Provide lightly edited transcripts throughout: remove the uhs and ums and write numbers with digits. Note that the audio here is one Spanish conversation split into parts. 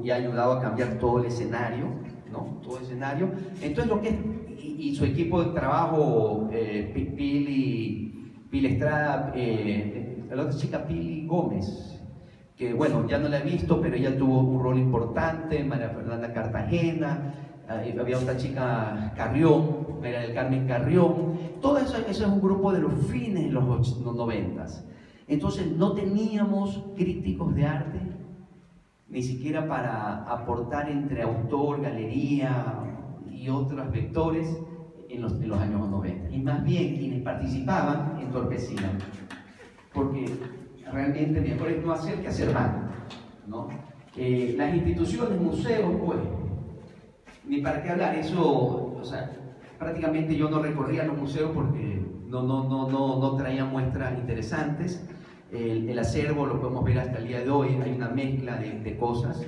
y ha ayudado a cambiar todo el escenario, ¿no? Todo el escenario. Entonces, lo que es, y su equipo de trabajo, Pili Estrada, la otra chica, Pili Gómez, que bueno, ya no la he visto, pero ella tuvo un rol importante, María Fernanda Cartagena, había otra chica, Carrión, María del Carmen Carrión. Todo eso es un grupo de los fines de los 90s. Entonces no teníamos críticos de arte, ni siquiera para aportar entre autor, galería y otros vectores en los años 90. Y más bien quienes participaban entorpecían, porque realmente mejor es no hacer que hacer mal, ¿no? Las instituciones, museos, pues, ni para qué hablar, eso, o sea, prácticamente yo no recorría los museos porque no traía muestras interesantes. El acervo lo podemos ver hasta el día de hoy, hay una mezcla de cosas,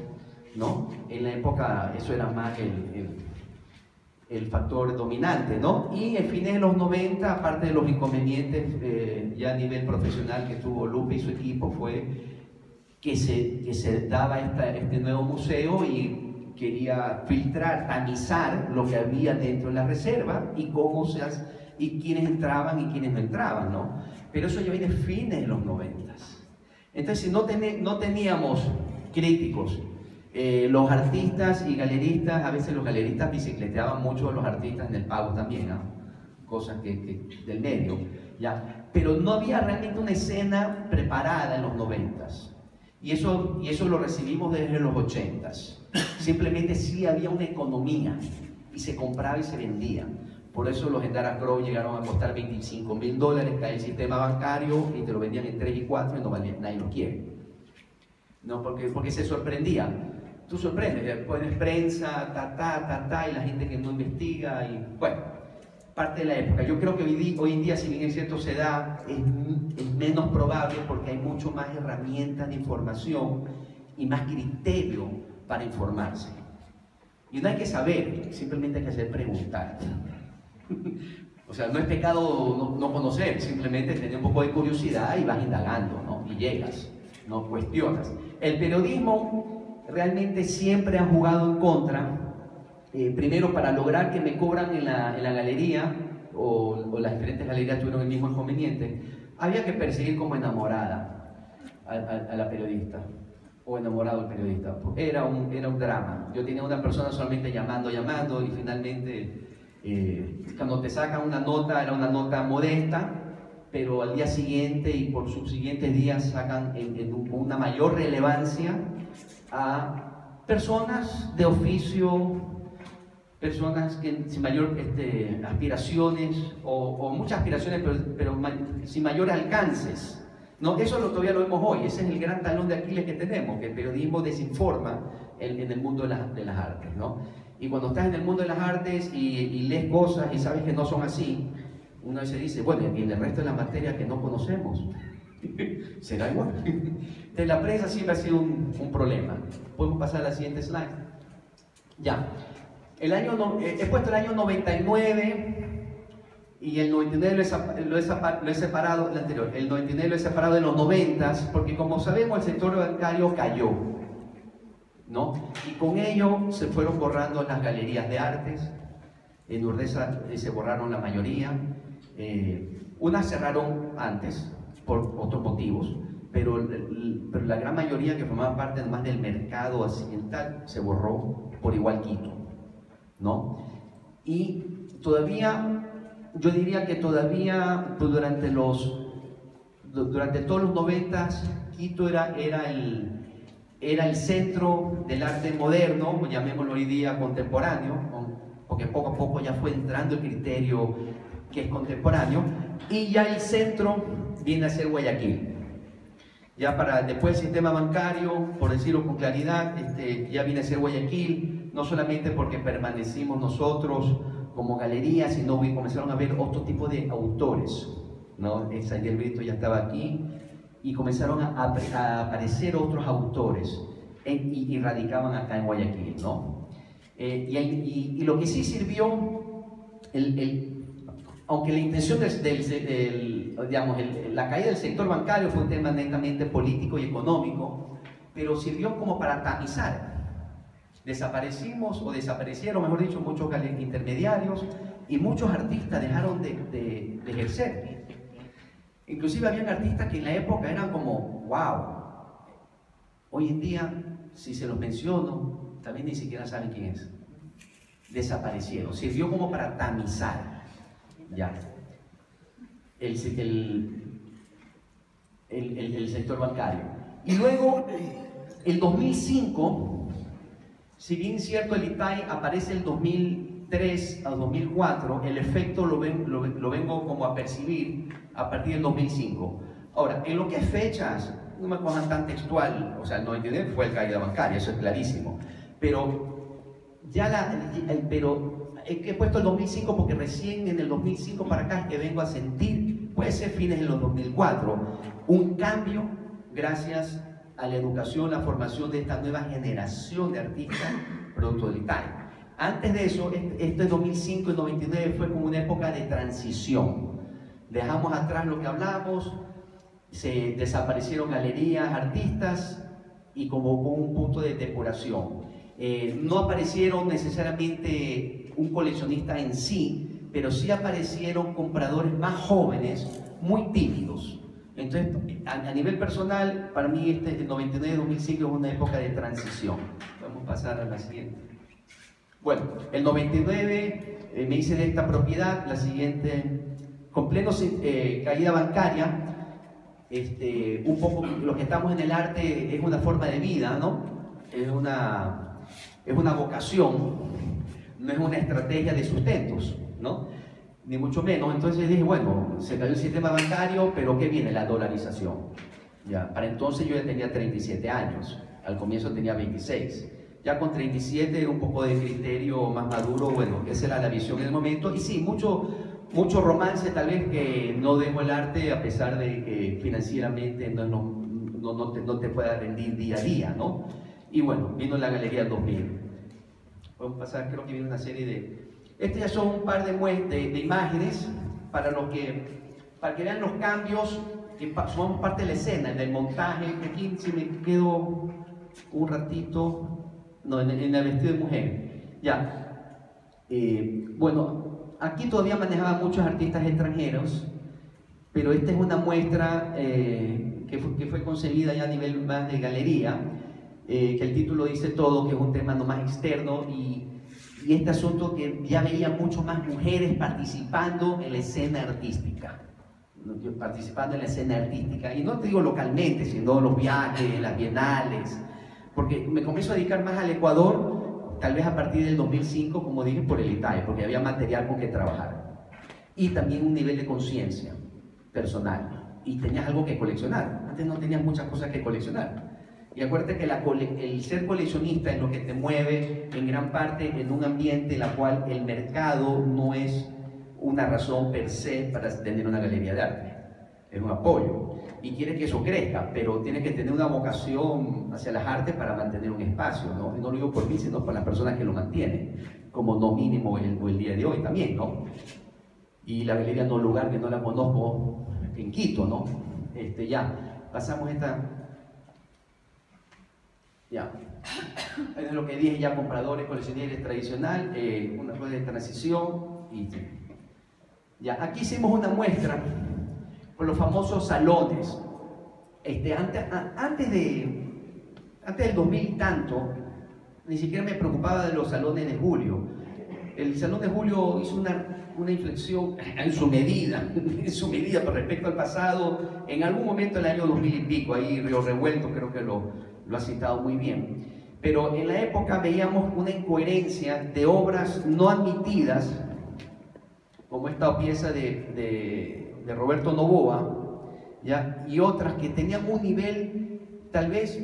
¿no? En la época eso era más el factor dominante, ¿no? Y en fines de los 90, aparte de los inconvenientes ya a nivel profesional que tuvo Lupe y su equipo, fue que se daba este nuevo museo y quería filtrar, tamizar lo que había dentro de la reserva y cómo se hace, y quiénes entraban y quiénes no entraban, ¿no? Pero eso ya viene fines de los 90s. Entonces, si no teníamos críticos, los artistas y galeristas, a veces los galeristas bicicleteaban mucho a los artistas en el pago también, ¿no? Cosas del medio, ¿ya? Pero no había realmente una escena preparada en los 90s. Y eso lo recibimos desde los 80s. Simplemente sí había una economía y se compraba y se vendía. Por eso los Endara Crow llegaron a costar $25.000, cae el sistema bancario y te lo vendían en 3 y 4 y no valía, nadie lo quiere. No, porque se sorprendía. Tú sorprendes, pones prensa, y la gente que no investiga y bueno, parte de la época. Yo creo que hoy en día, si bien es cierto se da, es menos probable porque hay mucho más herramientas de información y más criterio para informarse. Y no hay que saber, simplemente hay que hacer preguntar. O sea, no es pecado no conocer, simplemente tener un poco de curiosidad y vas indagando, ¿no? Y llegas, no cuestionas. El periodismo realmente siempre ha jugado en contra. Primero, para lograr que me cobran en la galería, o las diferentes galerías tuvieron el mismo inconveniente, había que perseguir como enamorada a la periodista, o enamorado al periodista. Era un drama. Yo tenía una persona solamente llamando, y finalmente, cuando te sacan una nota, era una nota modesta, pero al día siguiente y por sus siguientes días sacan con una mayor relevancia a personas de oficio, personas que sin mayor aspiraciones, o muchas aspiraciones, pero sin mayores alcances, ¿no? Eso todavía lo vemos hoy. Ese es el gran talón de Aquiles que tenemos, que el periodismo desinforma en el mundo de las artes, ¿no? Y cuando estás en el mundo de las artes y lees cosas y sabes que no son así, uno se dice, bueno, y en el resto de la materia que no conocemos, será igual. Entonces la prensa siempre ha sido un problema. Podemos pasar a la siguiente slide. Ya. He puesto el año 99 y el 99 lo he separado, el anterior, el 99 lo he separado de los 90s, porque como sabemos el sector bancario cayó, ¿no? Y con ello se fueron borrando las galerías de artes. En Urdesa se borraron la mayoría. Unas cerraron antes por otros motivos, pero la gran mayoría que formaba parte además del mercado occidental se borró por igual Quito, ¿no? Y todavía, yo diría que todavía pues, durante todos los 90s, Quito era el centro del arte moderno, llamémoslo hoy día contemporáneo, porque poco a poco ya fue entrando el criterio que es contemporáneo, y ya el centro viene a ser Guayaquil. Ya después del sistema bancario, por decirlo con claridad, ya viene a ser Guayaquil, no solamente porque permanecimos nosotros como galería, sino que comenzaron a haber otro tipo de autores, ¿no? Xavier Brito ya estaba aquí, y comenzaron a aparecer otros autores y radicaban acá en Guayaquil, ¿no? Y lo que sí sirvió, aunque la intención la caída del sector bancario fue un tema netamente político y económico, pero sirvió como para tamizar, Desaparecimos, o desaparecieron, mejor dicho, muchos intermediarios, y muchos artistas dejaron de ejercer. Inclusive habían artistas que en la época eran como, wow. Hoy en día, si se los menciono, también ni siquiera saben quién es. Desaparecieron. Sirvió como para tamizar, ya, el sector bancario. Y luego, el 2005, si bien es cierto el ITAI aparece el 2003 al 2004, el efecto lo vengo como a percibir a partir del 2005. Ahora, en lo que es fechas, no me cojan tan textual, o sea, el 99 fue el caída bancaria, eso es clarísimo, pero he puesto el 2005 porque recién en el 2005 para acá es que vengo a sentir, puede ser fines de los 2004, un cambio gracias a la educación, la formación de esta nueva generación de artistas producto del ITAI. Antes de eso, este 2005 y 99 fue como una época de transición. Dejamos atrás lo que hablamos, se desaparecieron galerías, artistas, y como un punto de depuración. No aparecieron necesariamente un coleccionista en sí, pero sí aparecieron compradores más jóvenes, muy tímidos. Entonces, a nivel personal, para mí este 99-2005 es una época de transición. Vamos a pasar a la siguiente. Bueno, el 99 me hice de esta propiedad, la siguiente, con pleno caída bancaria. Un poco los que estamos en el arte es una forma de vida, ¿no? Es una vocación, no es una estrategia de sustentos, ¿no? Ni mucho menos. Entonces dije, bueno, se cayó el sistema bancario, pero ¿qué viene? La dolarización. Ya, para entonces yo ya tenía 37 años, al comienzo tenía 26. Ya con 37, un poco de criterio más maduro, bueno, esa era la visión en el momento. Y sí, mucho romance, tal vez, que no dejo el arte a pesar de que financieramente no te pueda rendir día a día, ¿no? Y bueno, vino la Galería 2000. Vamos a pasar, creo que viene una serie de... Estas ya son un par de imágenes para que vean los cambios que son parte de la escena, del montaje. Aquí, si me quedo un ratito, no, en el vestido de mujer. Ya. Bueno, aquí todavía manejaba muchos artistas extranjeros, pero esta es una muestra que fue concebida ya a nivel más de galería, que el título dice todo, que es un tema no más externo, y este asunto que ya veía mucho más mujeres participando en la escena artística, y no te digo localmente, sino los viajes, las bienales, porque me comienzo a dedicar más al Ecuador, tal vez a partir del 2005, como dije, por el ITAI, porque había material con que trabajar, y también un nivel de conciencia personal, y tenías algo que coleccionar. Antes no tenías muchas cosas que coleccionar. Y acuérdate que el ser coleccionista es lo que te mueve en gran parte en un ambiente en el cual el mercado no es una razón per se para tener una galería de arte. Es un apoyo. Y quieres que eso crezca, pero tienes que tener una vocación hacia las artes para mantener un espacio, ¿no? Y no lo digo por mí, sino por las personas que lo mantienen, como no mínimo el día de hoy también, ¿no? Y la galería No Lugar, que no la conozco, en Quito, ¿no? Ya, pasamos esta... Ya, es lo que dije ya, compradores, coleccionistas tradicional, una cosa de transición. Y ya, aquí hicimos una muestra con los famosos salones. Antes del 2000 y tanto, ni siquiera me preocupaba de los salones de Julio. El Salón de Julio hizo una inflexión en su medida con respecto al pasado, en algún momento en el año 2000 y pico, ahí Río Revuelto creo que lo ha citado muy bien. Pero en la época veíamos una incoherencia de obras no admitidas, como esta pieza de Roberto Novoa, ¿ya? Y otras que tenían un nivel tal vez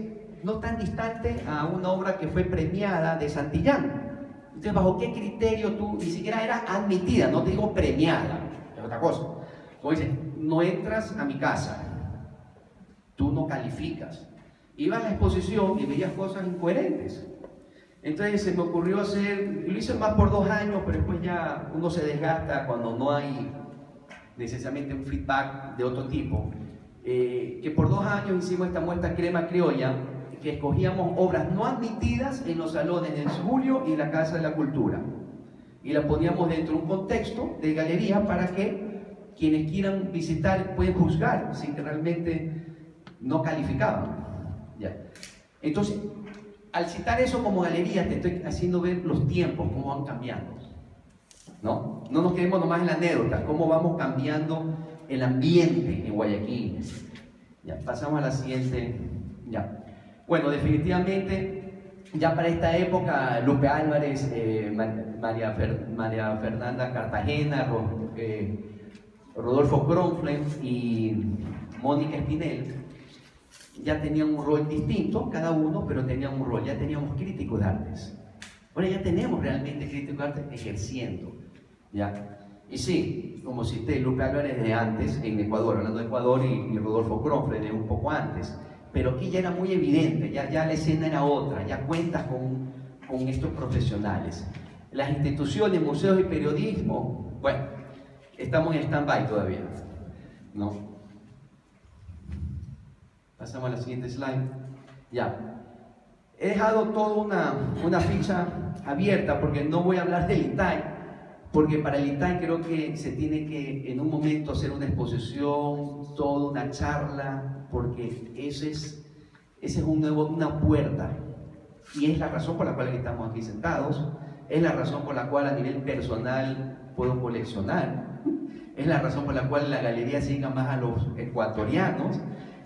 no tan distante a una obra que fue premiada de Santillán. Entonces, ¿bajo qué criterio tú? Ni siquiera era admitida, no te digo premiada, es otra cosa. Como dice, no entras a mi casa, tú no calificas. Iba a la exposición y veías cosas incoherentes. Entonces se me ocurrió hacer, lo hice más por 2 años, pero después ya uno se desgasta cuando no hay necesariamente un feedback de otro tipo. Que por 2 años hicimos esta muestra Crema Criolla, que escogíamos obras no admitidas en los salones del Julio y la Casa de la Cultura. Y la poníamos dentro de un contexto de galería para que quienes quieran visitar pueden juzgar si realmente no calificaban. Ya. Entonces, al citar eso como galería, te estoy haciendo ver los tiempos, cómo van cambiando. No nos quedemos nomás en la anécdota, cómo vamos cambiando el ambiente en Guayaquil. Ya, pasamos a la siguiente. Ya. Bueno, definitivamente, ya para esta época, Lupe Álvarez, María Fernanda Cartagena, Rodolfo Kronfeld y Mónica Espinel ya tenían un rol distinto, cada uno, pero tenían un rol. Ya teníamos críticos de artes. Ahora ya tenemos realmente críticos de artes ejerciendo. ¿Ya? Y sí, como cité, Lupe Álvarez de antes, en Ecuador, hablando de Ecuador, y Rodolfo Kronfeld de un poco antes. Pero aquí ya era muy evidente, ya la escena era otra, ya cuentas con estos profesionales. Las instituciones, museos y periodismo, bueno, estamos en stand-by todavía, ¿no? Pasamos a la siguiente slide. Ya. He dejado toda una ficha abierta porque no voy a hablar del ITAI, porque para el ITAI creo que se tiene que en un momento hacer una exposición, toda una charla, porque ese es una puerta. Y es la razón por la cual estamos aquí sentados, es la razón por la cual a nivel personal puedo coleccionar, es la razón por la cual la galería siga más a los ecuatorianos,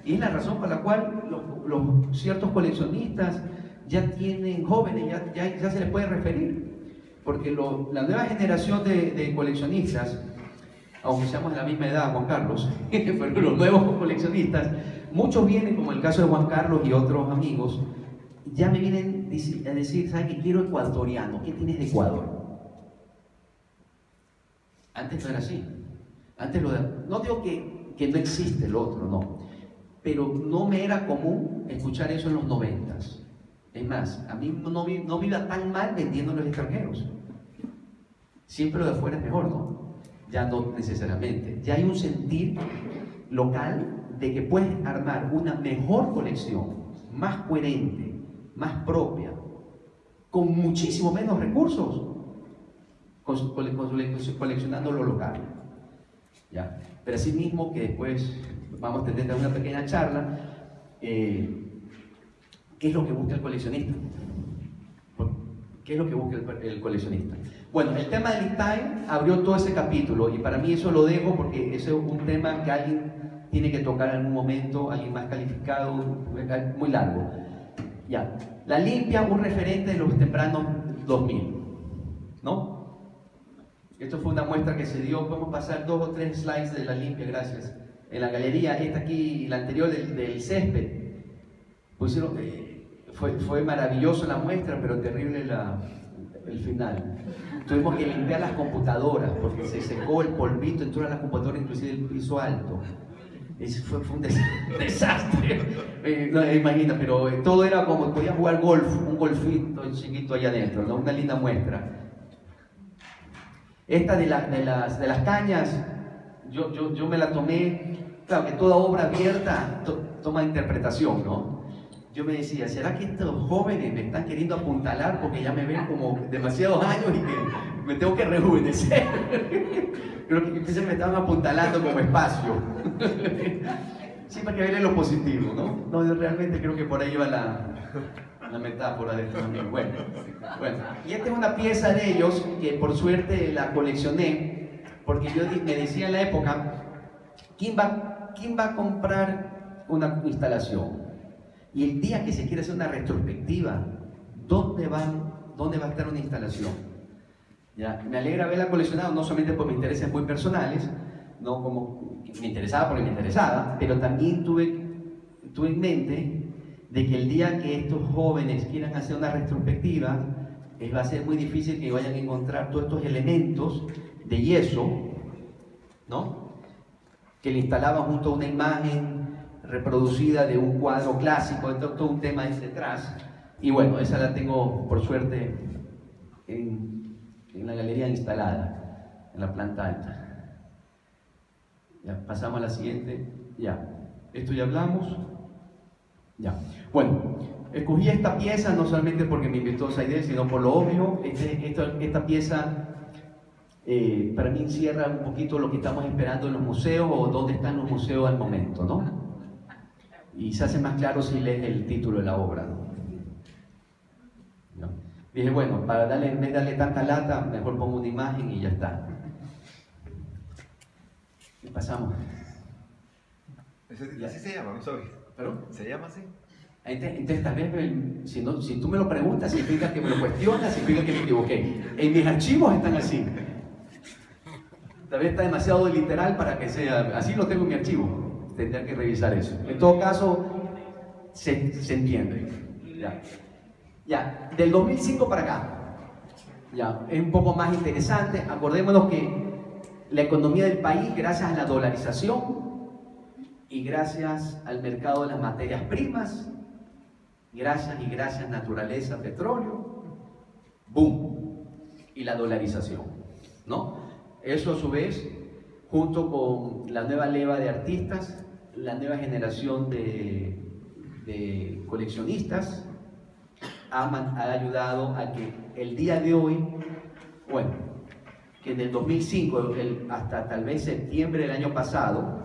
y es la razón por la cual los ciertos coleccionistas ya tienen jóvenes, ya se les puede referir, porque la nueva generación de coleccionistas, aunque seamos de la misma edad, Juan Carlos, pero los nuevos coleccionistas, muchos vienen, como el caso de Juan Carlos y otros amigos, ya me vienen a decir, ¿sabes qué? Quiero ecuatoriano, ¿qué tienes de Ecuador? Antes no era así. Antes no digo que no existe el otro, no. Pero no me era común escuchar eso en los 90s. Es más, a mí no me iba tan mal vendiendo a los extranjeros. Siempre lo de afuera es mejor, ¿no? Ya no necesariamente. Ya hay un sentir local de que puedes armar una mejor colección, más coherente, más propia, con muchísimo menos recursos, coleccionando lo local. ¿Ya? Pero así mismo que después vamos a tener una pequeña charla, ¿qué es lo que busca el coleccionista? ¿Qué es lo que busca el coleccionista? Bueno, el tema del ITAI abrió todo ese capítulo y para mí eso lo dejo porque ese es un tema que alguien tiene que tocar en un momento, alguien más calificado, muy largo. Ya. La Limpia, un referente de los tempranos 2000, ¿no? Esto fue una muestra que se dio, podemos pasar 2 o 3 slides de La Limpia, gracias. En la galería, esta aquí, la anterior del césped, pusieron, fue maravilloso la muestra, pero terrible el final. Tuvimos que limpiar las computadoras porque se secó el polvito en todas las computadoras, inclusive el piso alto. Fue un desastre. No, imagina, pero todo era como podía jugar golf, un golfito chiquito allá adentro, ¿no? Una linda muestra. Esta de las cañas, yo me la tomé, claro que toda obra abierta toma interpretación, ¿no? Yo me decía, ¿será que estos jóvenes me están queriendo apuntalar porque ya me ven como demasiados años y que me tengo que rejuvenecer? Creo que quizás me estaban apuntalando como espacio. Sí, para que vean lo positivo, ¿no? No, yo realmente creo que por ahí va la metáfora de esto también. Bueno, y esta es una pieza de ellos que por suerte la coleccioné, porque yo me decía en la época, ¿quién va a comprar una instalación? Y el día que se quiere hacer una retrospectiva, ¿dónde va a estar una instalación? ¿Ya? Me alegra haberla coleccionado, no solamente por mis intereses muy personales, no como me interesaba porque me interesaba, pero también tuve en mente de que el día que estos jóvenes quieran hacer una retrospectiva, va a ser muy difícil que vayan a encontrar todos estos elementos de yeso, ¿no? Que le instalaban junto a una imagen reproducida de un cuadro clásico, todo un tema detrás. Y bueno, esa la tengo por suerte en la galería instalada, en la planta alta. Ya, pasamos a la siguiente. Ya, esto ya hablamos. Ya. Bueno, Escogí esta pieza no solamente porque me invitó Saidel, sino por lo obvio. Esta pieza para mí encierra un poquito lo que estamos esperando en los museos o dónde están los museos al momento, ¿no? Y se hace más claro si lees el título de la obra, ¿no? Dije, bueno, en vez de darle tanta lata, mejor pongo una imagen y ya está. ¿Qué pasamos? Así se llama, no soy. ¿Perdón? ¿Se llama así? Entonces tal vez, si tú me lo preguntas, significa que me lo cuestionas, significa que me equivoqué. En mis archivos están así. Tal vez está demasiado literal para que sea, así lo tengo en mi archivo. Tendría que revisar eso. En todo caso, se entiende. Ya, del 2005 para acá. Ya, es un poco más interesante. Acordémonos que la economía del país, gracias a la dolarización y gracias al mercado de las materias primas, gracias naturaleza, petróleo, boom, y la dolarización, ¿no? Eso a su vez, junto con la nueva leva de artistas, la nueva generación de coleccionistas, ha ayudado a que el día de hoy, bueno, que en el 2005 hasta tal vez septiembre del año pasado,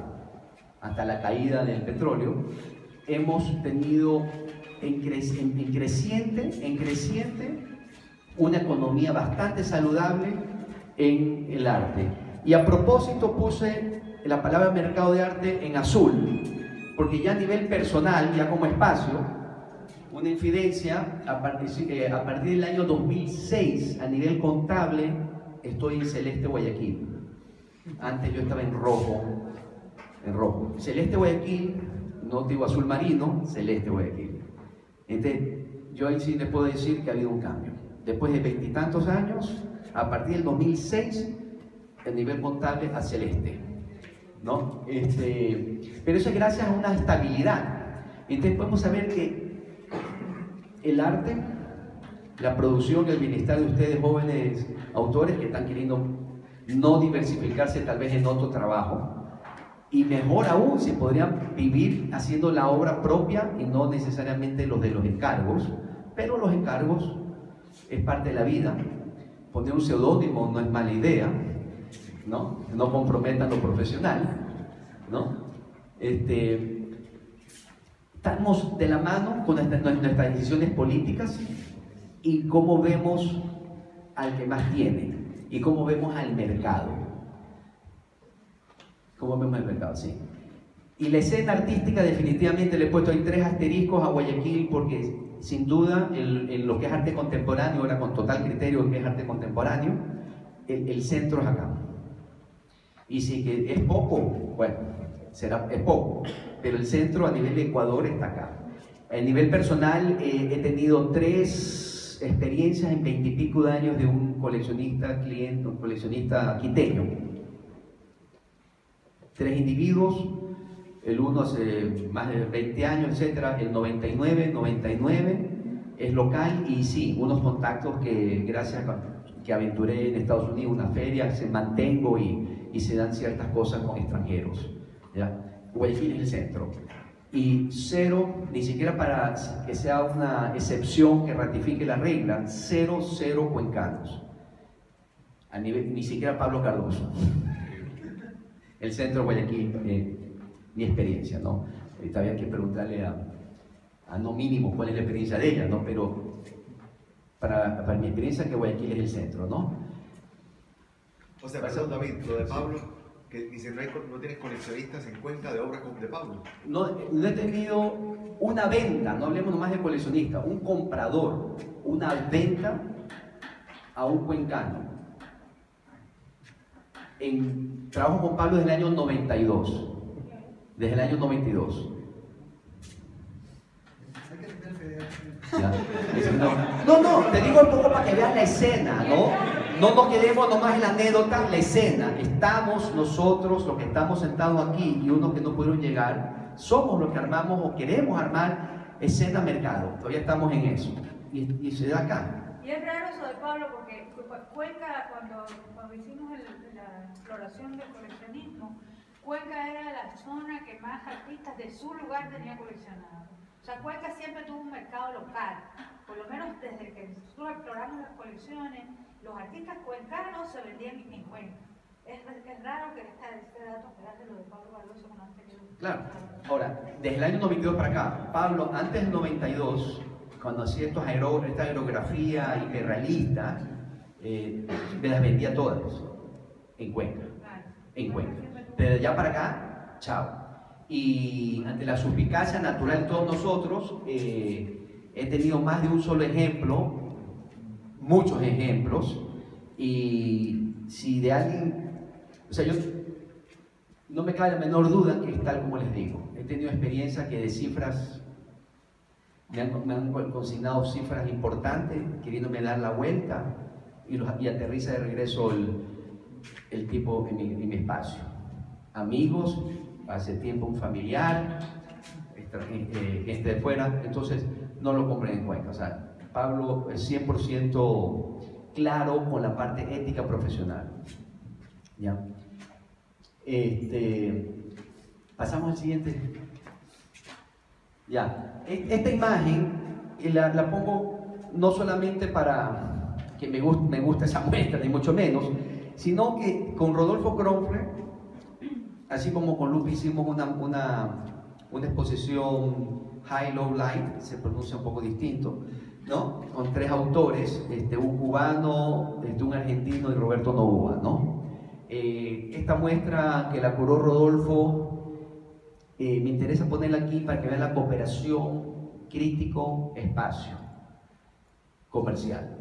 hasta la caída del petróleo, hemos tenido en creciente una economía bastante saludable en el arte. Y a propósito puse la palabra mercado de arte en azul, porque ya a nivel personal, ya como espacio, una infidencia, a partir del año 2006, a nivel contable, estoy en Celeste Guayaquil. Antes yo estaba en rojo. Celeste Guayaquil, no digo azul marino, Celeste Guayaquil. Entonces, yo ahí sí les puedo decir que ha habido un cambio. Después de 20 y tantos años, a partir del 2006, el nivel contable a Celeste, ¿no? Pero eso es gracias a una estabilidad. Entonces podemos saber que el arte, la producción y el bienestar de ustedes jóvenes autores que están queriendo no diversificarse tal vez en otro trabajo, y mejor aún si podrían vivir haciendo la obra propia y no necesariamente los de los encargos, pero los encargos es parte de la vida. Poner un seudónimo no es mala idea, ¿no? No comprometan lo profesional, ¿no? Estamos de la mano con nuestras decisiones políticas y cómo vemos al que más tiene y cómo vemos al mercado. ¿Cómo vemos el mercado? Sí. Y la escena artística definitivamente le he puesto ahí 3 asteriscos a Guayaquil porque sin duda en lo que es arte contemporáneo, ahora con total criterio que es arte contemporáneo, el centro es acá. Y si que es poco, bueno, es poco, pero el centro a nivel de Ecuador está acá. A nivel personal he tenido 3 experiencias en 20 y pico de años de un coleccionista quiteño. 3 individuos, el uno hace más de 20 años, etcétera, el 99 es local y sí, unos contactos que gracias a que aventuré en Estados Unidos, una feria, se mantengo y se dan ciertas cosas con extranjeros, ¿ya? Guayaquil es el centro. Y 0, ni siquiera para que sea una excepción que ratifique la regla, 0 cuencanos. Ni siquiera Pablo Cardoso. El centro de Guayaquil, mi experiencia, ¿no? Había que preguntarle a no mínimo cuál es la experiencia de ella, ¿no? Pero para mi experiencia que Guayaquil es el centro, ¿no? O sea, perdón David, lo de Pablo, que dice no tienes coleccionistas en Cuenca de obras de Pablo. No he tenido una venta, no hablemos nomás de coleccionista, un comprador, una venta a un cuencano. Trabajo con Pablo desde el año 92. Desde el año 92. ¿Ya? No, te digo un poco para que veas la escena, ¿no? No nos quedemos nomás en la anécdota, la escena. Estamos nosotros, los que estamos sentados aquí y unos que no pudieron llegar, somos los que armamos o queremos armar escena mercado. Todavía estamos en eso. Y se da acá. Y es raro eso de Pablo porque Cuenca, cuando hicimos la exploración del coleccionismo, Cuenca era la zona que más artistas de su lugar tenía coleccionado. O sea, Cuenca siempre tuvo un mercado local. Por lo menos desde que nosotros exploramos las colecciones, los artistas cuencanos se vendían en Cuenca. Es raro que este dato que das de lo de Pablo Barroso con anterior. Claro. Ahora, desde el año 92 para acá, Pablo, antes del 92, cuando hacía esta aerografía hiperrealista, me las vendía todas en Cuenca. En Cuenca. Pero ya para acá, chao. Y ante la suspicacia natural de todos nosotros, he tenido más de un solo ejemplo, muchos ejemplos, y si de alguien, o sea, yo no me cabe la menor duda que es tal como les digo. He tenido experiencia que de cifras, me han consignado cifras importantes, queriéndome dar la vuelta, y aterriza de regreso el tipo en mi espacio. Amigos, hace tiempo un familiar, gente de fuera, entonces no lo compren en Cuenca. O sea, Pablo es 100% claro con la parte ética profesional. ¿Ya? Pasamos al siguiente. Ya, esta imagen la pongo no solamente para que me guste esa muestra, ni mucho menos, sino que con Rodolfo Kronfler, así como con Lupe hicimos una exposición High Low Light, se pronuncia un poco distinto, ¿no? Con 3 autores, un cubano, un argentino y Roberto Novoa, ¿no? Esta muestra que la curó Rodolfo, me interesa ponerla aquí para que vean la cooperación crítico-espacio comercial.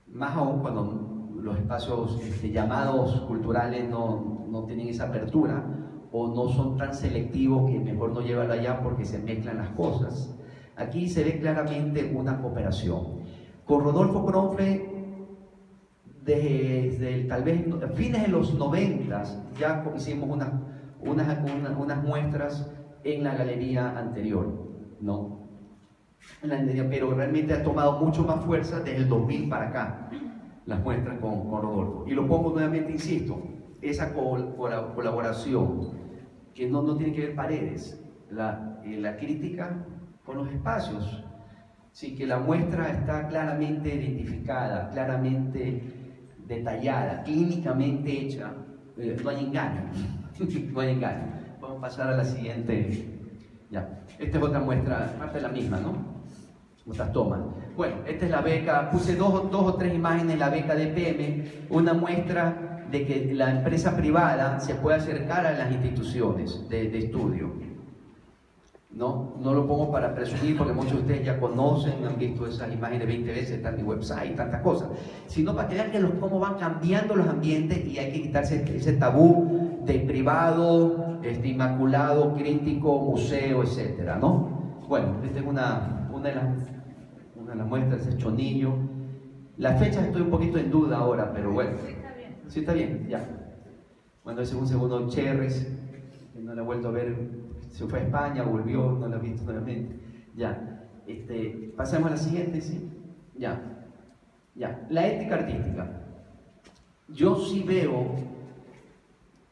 Más aún cuando los espacios llamados culturales no tienen esa apertura o no son tan selectivos que mejor no llevarlo allá porque se mezclan las cosas. Aquí se ve claramente una cooperación. Con Rodolfo Kronfler, desde tal vez fines de los 90 ya hicimos unas muestras en la galería anterior, ¿no? Pero realmente ha tomado mucho más fuerza desde el 2000 para acá, las muestras con Rodolfo. Y lo pongo nuevamente, insisto, esa colaboración, que no tiene que ver paredes, la crítica con los espacios. Sí, que la muestra está claramente identificada, claramente detallada, clínicamente hecha, no hay engaño, no hay engaño. Vamos a pasar a la siguiente. Ya, esta es otra muestra, parte de la misma, ¿no? Otras tomas. Bueno, esta es la beca, puse dos o tres imágenes de la beca de PM, una muestra de que la empresa privada se puede acercar a las instituciones de estudio. No lo pongo para presumir porque muchos de ustedes ya conocen, han visto esas imágenes 20 veces, están en mi website, tantas cosas, sino para que vean cómo van cambiando los ambientes y hay que quitarse ese tabú de privado, inmaculado, crítico, museo, etcétera, ¿no? Bueno, esta es una de las muestras, es Chonillo. Las fechas estoy un poquito en duda ahora, pero bueno. Sí, está bien, ya. Bueno, ese es un segundo Cherres, que no la he vuelto a ver. Se fue a España, volvió, no la he visto nuevamente. Ya. Pasemos a la siguiente, ¿sí? Ya. La ética artística. Yo sí veo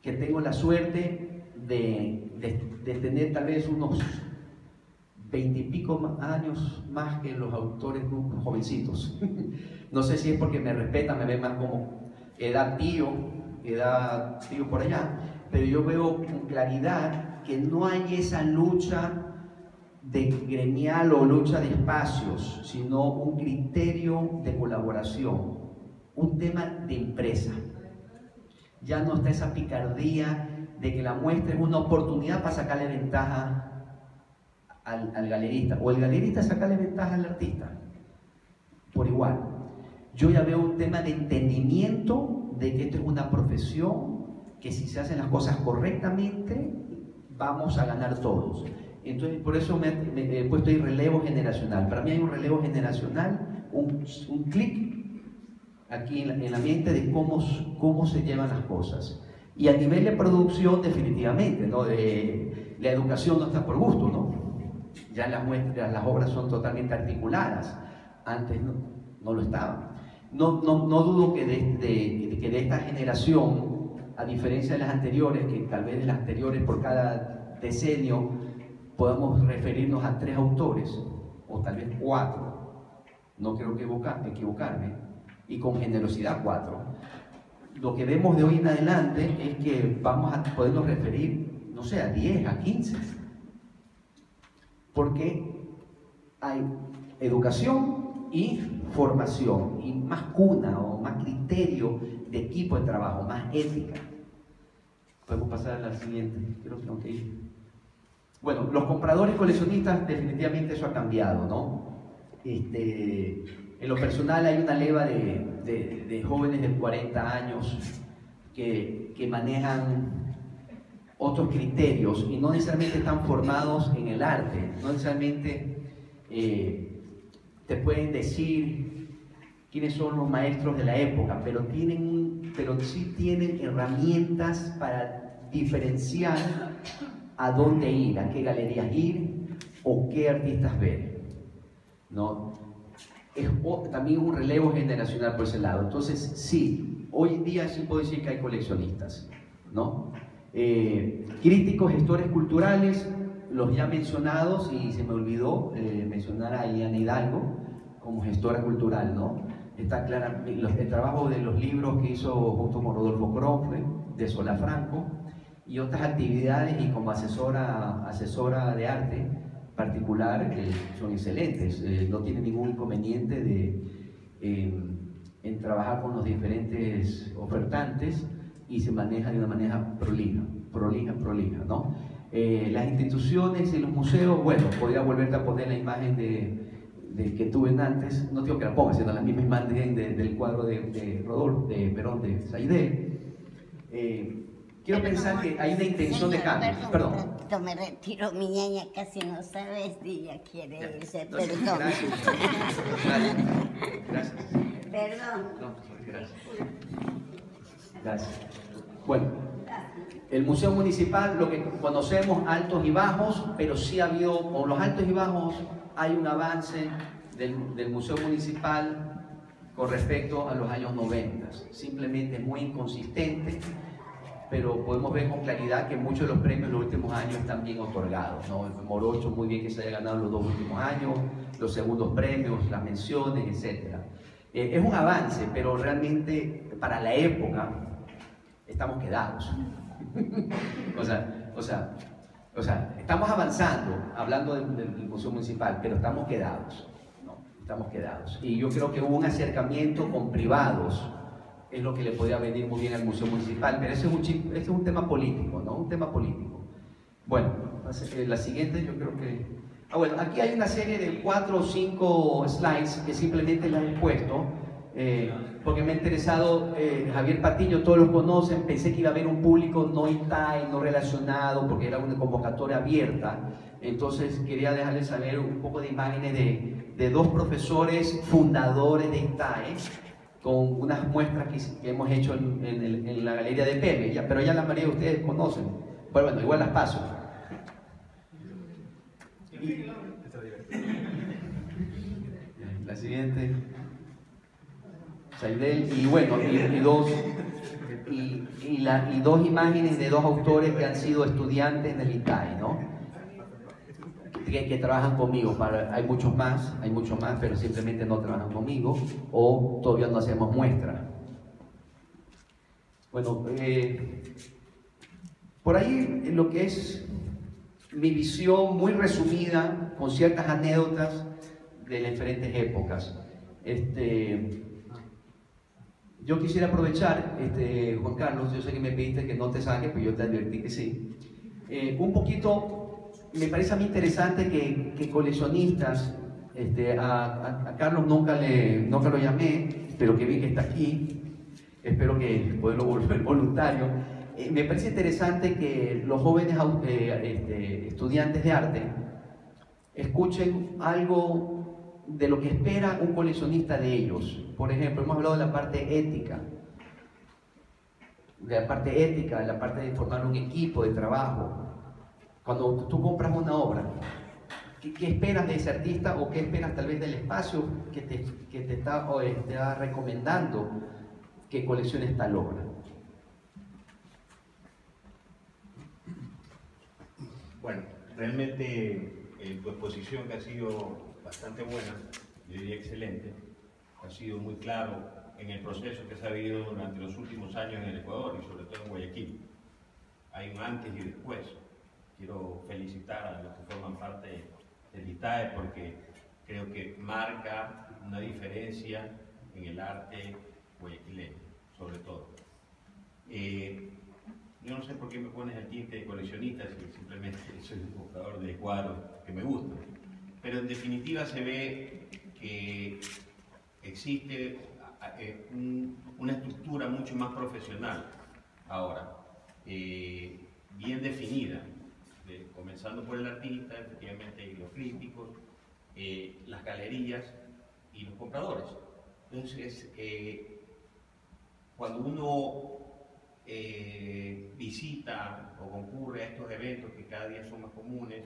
que tengo la suerte de tener tal vez unos 20 y pico años más que los autores jovencitos. No sé si es porque me respetan, me ven más como edad tío por allá, pero yo veo con claridad que no hay esa lucha de gremial o lucha de espacios, sino un criterio de colaboración, un tema de empresa. Ya no está esa picardía de que la muestra es una oportunidad para sacarle ventaja al galerista, o el galerista sacarle ventaja al artista, por igual. Yo ya veo un tema de entendimiento de que esto es una profesión, que si se hacen las cosas correctamente, vamos a ganar todos. Entonces, por eso me he puesto ahí relevo generacional. Para mí hay un relevo generacional, un clic aquí en la mente de cómo se llevan las cosas. Y a nivel de producción, definitivamente, ¿no? La educación no está por gusto, ¿no? Ya las muestras, las obras son totalmente articuladas. Antes no lo estaban. No dudo que de esta generación, a diferencia de las anteriores, que tal vez de las anteriores por cada decenio podamos referirnos a 3 autores, o tal vez 4, no quiero equivocarme, y con generosidad 4. Lo que vemos de hoy en adelante es que vamos a podernos referir, no sé, a 10, a 15, porque hay educación y formación, y más cuna o más criterio de equipo de trabajo, más ética. Podemos pasar a la siguiente, creo que tengo que ir. Bueno, los compradores coleccionistas, definitivamente eso ha cambiado, ¿no? En lo personal hay una leva de jóvenes de 40 años que manejan otros criterios y no necesariamente están formados en el arte, no necesariamente te pueden decir quiénes son los maestros de la época, pero sí tienen herramientas para diferenciar a dónde ir, a qué galerías ir o qué artistas ver, ¿no? Es también un relevo generacional por ese lado. Entonces, sí, hoy en día sí puedo decir que hay coleccionistas, ¿no? Críticos, gestores culturales, los ya mencionados, y se me olvidó mencionar a Eliana Hidalgo como gestora cultural, ¿no? Está clara el trabajo de los libros que hizo junto con Rodolfo Cronfle, de Sola Franco, y otras actividades, y como asesora de arte particular, son excelentes. No tiene ningún inconveniente en trabajar con los diferentes ofertantes y se maneja de una manera prolija, ¿no? Las instituciones y los museos, bueno, podría volverte a poner la imagen que tuve antes, no digo que la ponga, sino la misma imagen del cuadro de Rodolfo, de Saidé. Quiero pensar que hay una intención de cambio. Perdón. Me retiro, mi niña casi no sabes y ya quiere irse, No, perdón. Gracias. Perdón. No, gracias. Bueno, el Museo Municipal, lo que conocemos, altos y bajos, pero sí ha habido, con los altos y bajos, hay un avance del Museo Municipal con respecto a los años 90. Simplemente es muy inconsistente, pero podemos ver con claridad que muchos de los premios en los últimos años están bien otorgados, ¿no? El Morocho, muy bien que se haya ganado los 2 últimos años, los segundos premios, las menciones, etc. Es un avance, pero realmente para la época estamos quedados. o sea, estamos avanzando, hablando del Museo Municipal, pero estamos quedados, ¿no? Estamos quedados. Y yo creo que hubo un acercamiento con privados, es lo que le podría venir muy bien al Museo Municipal, pero ese es un tema político, ¿no? Un tema político. Bueno, la siguiente yo creo que... bueno, aquí hay una serie de 4 o 5 slides que simplemente las he puesto, porque me ha interesado Javier Patiño, todos los conocen, pensé que iba a haber un público no INTAE, no relacionado, porque era una convocatoria abierta, entonces quería dejarles saber un poco de imágenes de 2 profesores fundadores de INTAE, con unas muestras que hemos hecho en la galería de Pepe, pero ya la mayoría de ustedes conocen, pero bueno, igual las paso. La siguiente, Saidel, y bueno, y 2 imágenes de 2 autores que han sido estudiantes del INTAE, ¿no? Que trabajan conmigo. Hay muchos más, pero simplemente no trabajan conmigo o todavía no hacemos muestra. Bueno, por ahí lo que es mi visión muy resumida, con ciertas anécdotas de las diferentes épocas. Yo quisiera aprovechar, Juan Carlos, yo sé que me pediste que no te saque, pero yo te advertí que sí. Un poquito... Me parece a mí interesante que coleccionistas, a Carlos nunca lo llamé, pero que vi que está aquí, espero que poderlo volver voluntario. Me parece interesante que los jóvenes estudiantes de arte escuchen algo de lo que espera un coleccionista de ellos. Por ejemplo, hemos hablado de la parte ética, de la parte de formar un equipo de trabajo. Cuando tú compras una obra, ¿qué esperas de ese artista o qué esperas tal vez del espacio que te está recomendando que colecciones tal obra? Bueno, realmente tu exposición, que ha sido bastante buena, yo diría excelente, ha sido muy claro en el proceso que se ha vivido durante los últimos años en el Ecuador y sobre todo en Guayaquil. Hay un antes y después. Quiero felicitar a los que forman parte del ITAE porque creo que marca una diferencia en el arte guayaquileño, sobre todo. Yo no sé por qué me pones el tinte de coleccionista, si simplemente soy un buscador de cuadros que me gustan. Pero en definitiva se ve que existe una estructura mucho más profesional ahora, bien definida, comenzando por el artista, efectivamente, y los críticos, las galerías y los compradores. Entonces, cuando uno visita o concurre a estos eventos que cada día son más comunes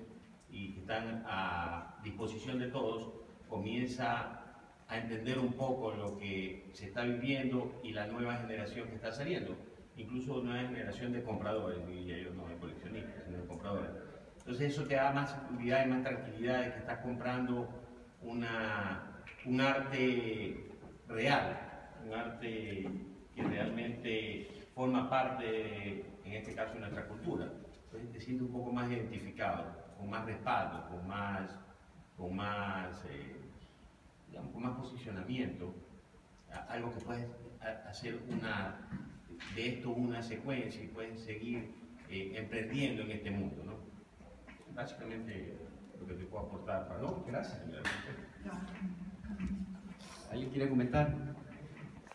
y que están a disposición de todos, comienza a entender un poco lo que se está viviendo y la nueva generación que está saliendo, incluso una generación de compradores, diría yo, no de coleccionistas, sino de compradores. Entonces eso te da más seguridad y más tranquilidad de que estás comprando un arte real, un arte que realmente forma parte, en este caso, de nuestra cultura. Entonces te sientes un poco más identificado, con más respaldo, con más posicionamiento, algo que puedes hacer de esto una secuencia y puedes seguir emprendiendo en este mundo, ¿no? Básicamente lo que te puedo aportar para... No, gracias. ¿Alguien quiere comentar?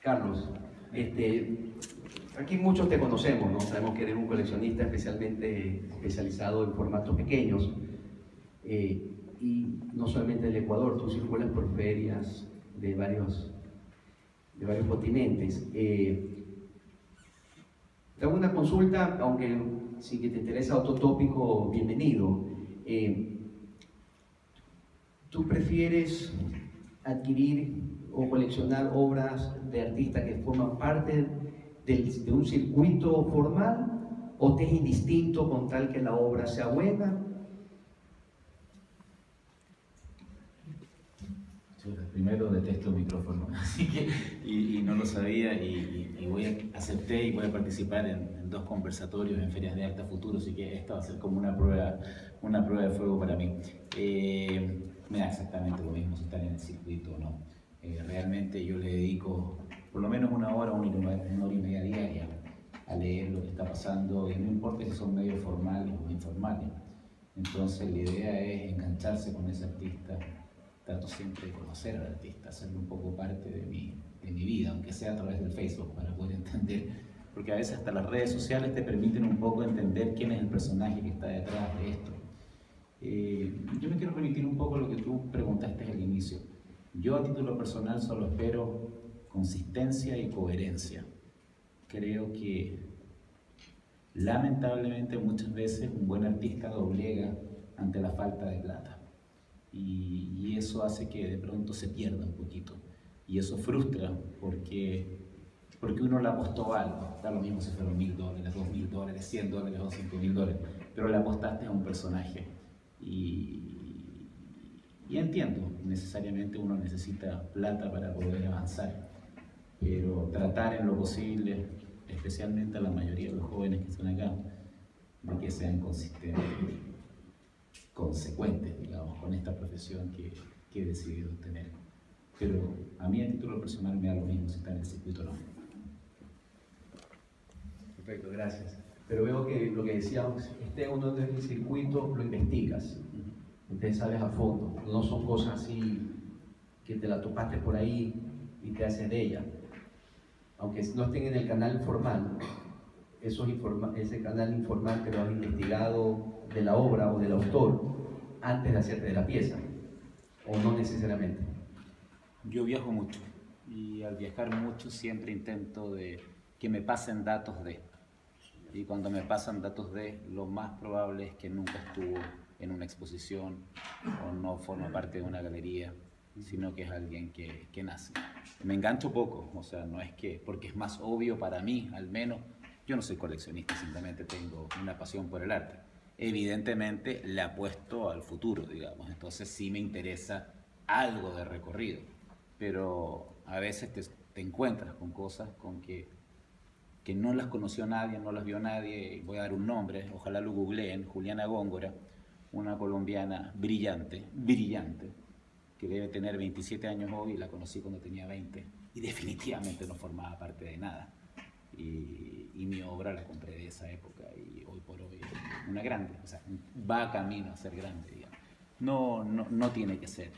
Carlos, aquí muchos te conocemos, ¿no? Sabemos que eres un coleccionista especializado en formatos pequeños. Y no solamente del Ecuador, tú circulas por ferias de varios continentes. Te hago una consulta, aunque si que te interesa otro tópico, bienvenido. ¿Tú prefieres adquirir o coleccionar obras de artistas que forman parte de un circuito formal o te es indistinto con tal que la obra sea buena? Primero detesto el micrófono, así que, y no lo sabía y acepté y voy a participar en 2 conversatorios en ferias de arte a futuro, así que esta va a ser como una prueba de fuego para mí. Me da exactamente lo mismo si estar en el circuito o no. Realmente yo le dedico por lo menos una hora y media diaria a leer lo que está pasando y no importa si son medios formales o informales. Entonces la idea es engancharse con ese artista. Trato siempre de conocer al artista, hacerlo un poco parte de mi vida, aunque sea a través del Facebook, para poder entender, porque a veces hasta las redes sociales te permiten un poco entender quién es el personaje que está detrás de esto. Yo me quiero remitir un poco a lo que tú preguntaste al inicio. Yo a título personal solo espero consistencia y coherencia. Creo que lamentablemente muchas veces un buen artista doblega ante la falta de plata. Y eso hace que de pronto se pierda un poquito. Y eso frustra porque uno le apostó algo. Da lo mismo si fueron $1000, $2000, $100 o $5000, pero le apostaste a un personaje. Y entiendo, necesariamente uno necesita plata para poder avanzar, pero tratar en lo posible, especialmente a la mayoría de los jóvenes que están acá, de que sean consistentes, consecuentes, digamos, con esta profesión que he decidido tener. Pero a mí a título personal me da lo mismo si está en el circuito o no. Perfecto, gracias. Pero veo que lo que decíamos, esté uno en el circuito, lo investigas. Entonces sabes a fondo. No son cosas así que te la topaste por ahí y te haces de ella. Aunque no estén en el canal formal, ese canal informal que lo has investigado de la obra o del autor antes de hacerte de la pieza, o no necesariamente. Yo viajo mucho y al viajar mucho siempre intento de que me pasen datos de, y cuando me pasan datos de, lo más probable es que nunca estuvo en una exposición o no forma parte de una galería, sino que es alguien que nace. Me engancho poco, o sea, no es que, porque es más obvio para mí, al menos. Yo no soy coleccionista, simplemente tengo una pasión por el arte. evidentemente le apuesto al futuro, digamos. Entonces sí me interesa algo de recorrido, pero a veces te encuentras con cosas con que no las conoció nadie, no las vio nadie. Voy a dar un nombre, ojalá lo googleen: Juliana Góngora, una colombiana brillante, que debe tener 27 años hoy, y la conocí cuando tenía 20, y definitivamente no formaba parte de nada. Y mi obra la compré de esa época, y hoy por hoy es una grande, o sea, va camino a ser grande, digamos. No tiene que ser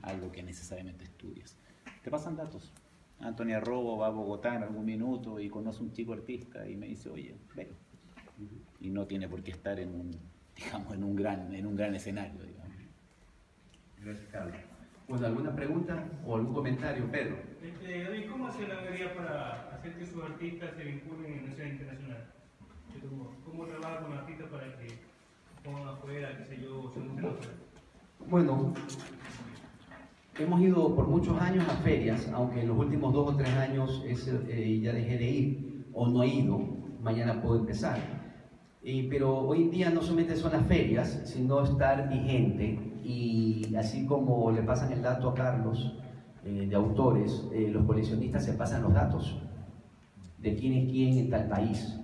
algo que necesariamente estudies. Te pasan datos. Antonia Robo va a Bogotá en algún minuto y conoce un chico artista y me dice, oye, ven. Y no tiene por qué estar en un gran escenario, digamos. Gracias, Carlos. Bueno, ¿alguna pregunta o algún comentario, Pedro? David, ¿cómo hace la galería para hacer que sus artistas se vinculen en la escena internacional? ¿Cómo trabaja con artistas para que pongan afuera, qué sé yo, se muestren afuera? Bueno, hemos ido por muchos años a ferias, aunque en los últimos 2 o 3 años ya dejé de ir, o no he ido, mañana puedo empezar. Pero hoy en día no solamente son las ferias, sino estar vigente, y así como le pasan el dato a Carlos, de autores, los coleccionistas se pasan los datos de quién es quién en tal país.